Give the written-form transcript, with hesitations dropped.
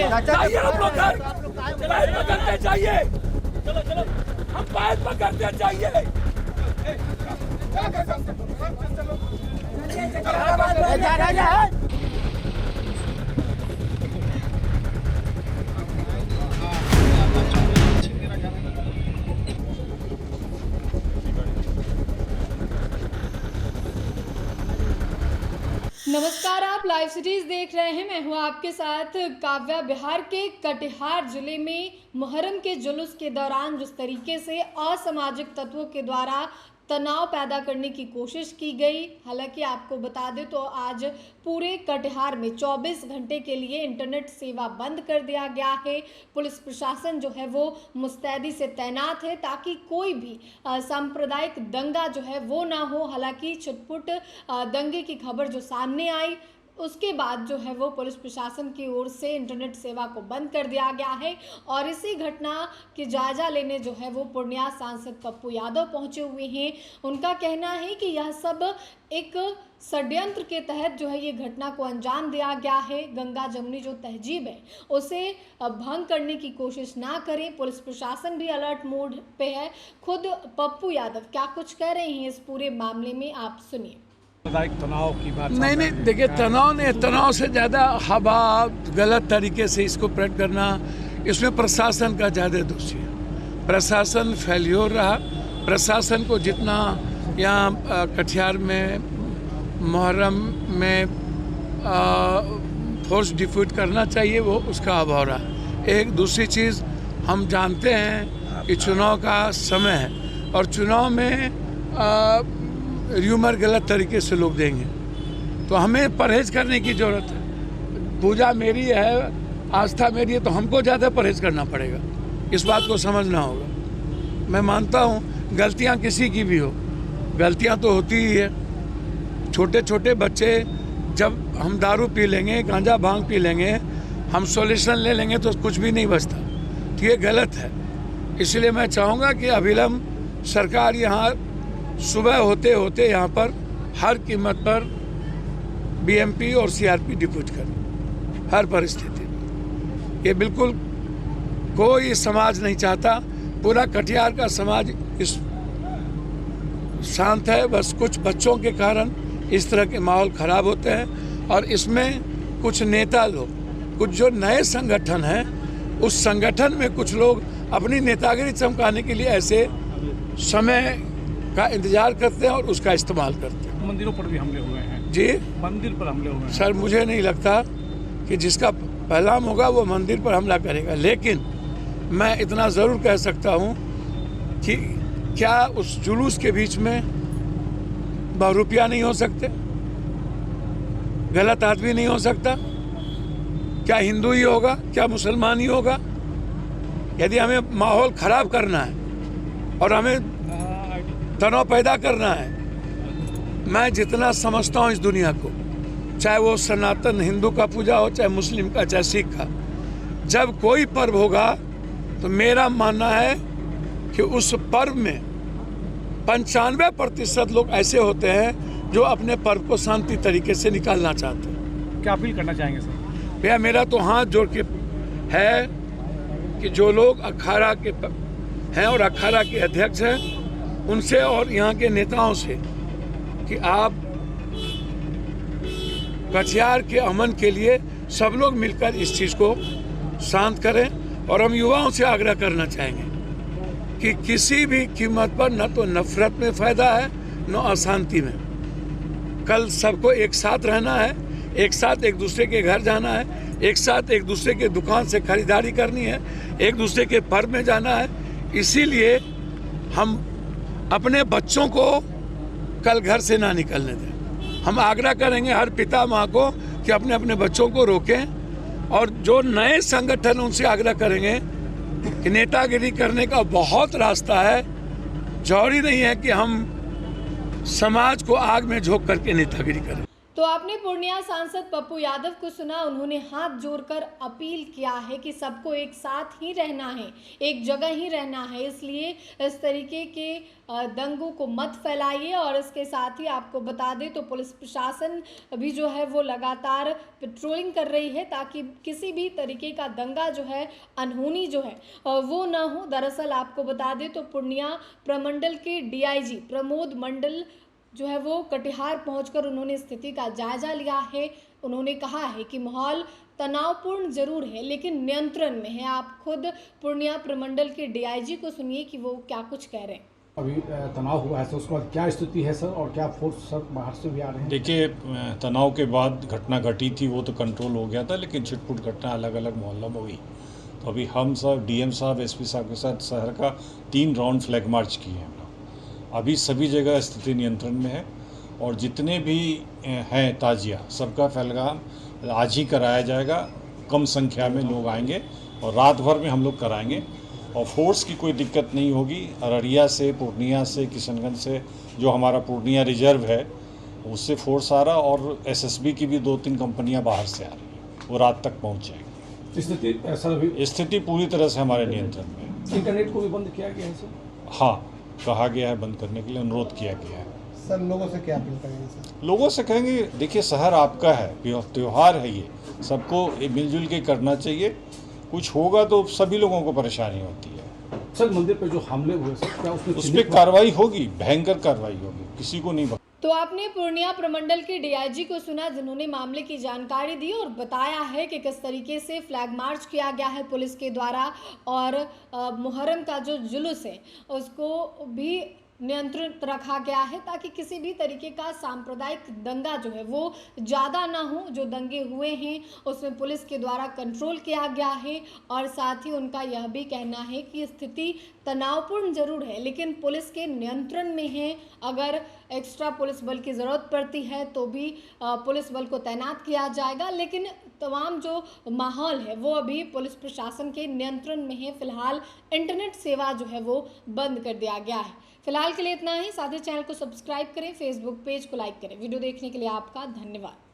चाहिए हम लोग पैर पकड़ते चाहिए, हम पैर पकड़ते चाहिए। नमस्कार, आप लाइव सिटीज देख रहे हैं। मैं हूं आपके साथ काव्या। बिहार के कटिहार जिले में मुहर्रम के जुलूस के दौरान जिस तरीके से असामाजिक तत्वों के द्वारा तनाव पैदा करने की कोशिश की गई, हालांकि आपको बता दें तो आज पूरे कटिहार में 24 घंटे के लिए इंटरनेट सेवा बंद कर दिया गया है। पुलिस प्रशासन जो है वो मुस्तैदी से तैनात है ताकि कोई भी सांप्रदायिक दंगा जो है वो ना हो। हालांकि छिटपुट दंगे की खबर जो सामने आई उसके बाद जो है वो पुलिस प्रशासन की ओर से इंटरनेट सेवा को बंद कर दिया गया है। और इसी घटना की जायजा लेने जो है वो पूर्णिया सांसद पप्पू यादव पहुंचे हुए हैं। उनका कहना है कि यह सब एक षड्यंत्र के तहत जो है ये घटना को अंजाम दिया गया है। गंगा जमुनी जो तहजीब है उसे भंग करने की कोशिश ना करें। पुलिस प्रशासन भी अलर्ट मोड पे है। खुद पप्पू यादव क्या कुछ कह रहे हैं इस पूरे मामले में, आप सुनिए। तनाव की बात नहीं, देखिए तनाव से ज़्यादा हवा गलत तरीके से इसको प्रेड करना, इसमें प्रशासन का ज़्यादा दोषी है। प्रशासन फेल्योर रहा। प्रशासन को जितना यहाँ कटिहार में मुहर्रम में फोर्स डिफ्यूट करना चाहिए वो उसका अभाव रहा। एक दूसरी चीज़, हम जानते हैं कि चुनाव का समय है और चुनाव में र्यूमर गलत तरीके से लोग देंगे, तो हमें परहेज करने की ज़रूरत है। पूजा मेरी है, आस्था मेरी है, तो हमको ज़्यादा परहेज करना पड़ेगा। इस बात को समझना होगा। मैं मानता हूँ गलतियाँ किसी की भी हो, गलतियाँ तो होती ही है। छोटे छोटे बच्चे जब हम दारू पी लेंगे, गांजा भांग पी लेंगे, हम सॉल्यूशन ले लेंगे तो कुछ भी नहीं बचता, तो ये गलत है। इसलिए मैं चाहूँगा कि अविलंब सरकार यहाँ सुबह होते होते यहाँ पर हर कीमत पर बीएमपी और सीआरपी डिप्यूट करें हर परिस्थिति में। ये बिल्कुल कोई समाज नहीं चाहता। पूरा कटिहार का समाज इस शांत है, बस कुछ बच्चों के कारण इस तरह के माहौल खराब होते हैं। और इसमें कुछ नेता लोग, कुछ जो नए संगठन हैं, उस संगठन में कुछ लोग अपनी नेतागिरी चमकाने के लिए ऐसे समय का इंतजार करते हैं और उसका इस्तेमाल करते हैं। मंदिरों पर भी हमले हुए हैं जी, मंदिर पर हमले हुए हैं। सर मुझे नहीं लगता कि जिसका पैगाम होगा वो मंदिर पर हमला करेगा, लेकिन मैं इतना ज़रूर कह सकता हूँ कि क्या उस जुलूस के बीच में बहुरूपिया नहीं हो सकते, गलत आदमी नहीं हो सकता? क्या हिंदू ही होगा, क्या मुसलमान ही होगा? यदि हमें माहौल ख़राब करना है और हमें तनाव पैदा करना है, मैं जितना समझता हूँ इस दुनिया को, चाहे वो सनातन हिंदू का पूजा हो, चाहे मुस्लिम का, चाहे सिख का, जब कोई पर्व होगा तो मेरा मानना है कि उस पर्व में 95% लोग ऐसे होते हैं जो अपने पर्व को शांति तरीके से निकालना चाहते हैं। क्या अपील करना चाहेंगे सर? भैया मेरा तो हाथ जोड़ के है कि जो लोग अखाड़ा के हैं और अखाड़ा के अध्यक्ष हैं उनसे और यहाँ के नेताओं से कि आप कटिहार के अमन के लिए सब लोग मिलकर इस चीज़ को शांत करें। और हम युवाओं से आग्रह करना चाहेंगे कि किसी भी कीमत पर न तो नफरत में फ़ायदा है न अशांति में। कल सबको एक साथ रहना है, एक साथ एक दूसरे के घर जाना है, एक साथ एक दूसरे के दुकान से खरीदारी करनी है, एक दूसरे के पर्व में जाना है। इसीलिए हम अपने बच्चों को कल घर से ना निकलने दें। हम आग्रह करेंगे हर पिता माँ को कि अपने अपने बच्चों को रोकें। और जो नए संगठन उनसे आग्रह करेंगे कि नेतागिरी करने का बहुत रास्ता है, जरूरी नहीं है कि हम समाज को आग में झोंक करके नेतागिरी करें। तो आपने पूर्णिया सांसद पप्पू यादव को सुना। उन्होंने हाथ जोड़कर अपील किया है कि सबको एक साथ ही रहना है, एक जगह ही रहना है, इसलिए इस तरीके के दंगों को मत फैलाइए। और इसके साथ ही आपको बता दें तो पुलिस प्रशासन भी जो है वो लगातार पेट्रोलिंग कर रही है ताकि किसी भी तरीके का दंगा जो है, अनहोनी जो है वो ना हो। दरअसल आपको बता दें तो पूर्णिया प्रमंडल के डीआईजी प्रमोद मंडल जो है वो कटिहार पहुंचकर उन्होंने स्थिति का जायजा लिया है। उन्होंने कहा है कि माहौल तनावपूर्ण जरूर है लेकिन नियंत्रण में है। आप खुद पूर्णिया प्रमंडल के डीआईजी को सुनिए कि वो क्या कुछ कह रहे हैं। अभी तनाव हुआ है, तो उसके बाद क्या स्थिति है सर, और क्या फोर्स सर बाहर से भी आ रहे हैं? देखिए, तनाव के बाद घटना घटी थी वो तो कंट्रोल हो गया था, लेकिन छिटपुट घटना अलग अलग मोहल्लों में हुई। तो अभी हम सब डीएम साहब, एसपी साहब के साथ शहर का 3 राउंड फ्लैग मार्च किए हैं। अभी सभी जगह स्थिति नियंत्रण में है और जितने भी हैं ताजिया, सबका फैलगाम आज ही कराया जाएगा। कम संख्या में लोग आएंगे और रात भर में हम लोग कराएंगे और फोर्स की कोई दिक्कत नहीं होगी। अररिया से, पूर्णिया से, किशनगंज से जो हमारा पूर्णिया रिजर्व है उससे फोर्स आ रहा, और एसएसबी की भी 2-3 कंपनियां बाहर से आ रही हैं, वो रात तक पहुंच जाएंगी। स्थिति पूरी तरह से हमारे नियंत्रण में है। इंटरनेट को भी बंद किया गया है सर? हाँ, कहा गया है बंद करने के लिए, अनुरोध किया गया है। सर लोगों से क्या अपील करेंगे सर? लोगों से कहेंगे, देखिए शहर आपका है, त्यौहार है, ये सबको मिलजुल के करना चाहिए। कुछ होगा तो सभी लोगों को परेशानी होती है। सर मंदिर पे जो हमले हुए सर, क्या उस पर कार्रवाई होगी, भयंकर कार्रवाई होगी, किसी को नहीं। तो आपने पूर्णिया प्रमंडल के डीआईजी को सुना जिन्होंने मामले की जानकारी दी और बताया है कि किस तरीके से फ्लैग मार्च किया गया है पुलिस के द्वारा और मुहर्रम का जो जुलूस है उसको भी नियंत्रित रखा गया है ताकि किसी भी तरीके का सांप्रदायिक दंगा जो है वो ज़्यादा ना हो। जो दंगे हुए हैं उसमें पुलिस के द्वारा कंट्रोल किया गया है और साथ ही उनका यह भी कहना है कि स्थिति तनावपूर्ण जरूर है लेकिन पुलिस के नियंत्रण में है। अगर एक्स्ट्रा पुलिस बल की ज़रूरत पड़ती है तो भी पुलिस बल को तैनात किया जाएगा, लेकिन तमाम जो माहौल है वो अभी पुलिस प्रशासन के नियंत्रण में है। फिलहाल इंटरनेट सेवा जो है वो बंद कर दिया गया है। फिलहाल के लिए इतना ही। साथ ही चैनल को सब्सक्राइब करें, फेसबुक पेज को लाइक करें। वीडियो देखने के लिए आपका धन्यवाद।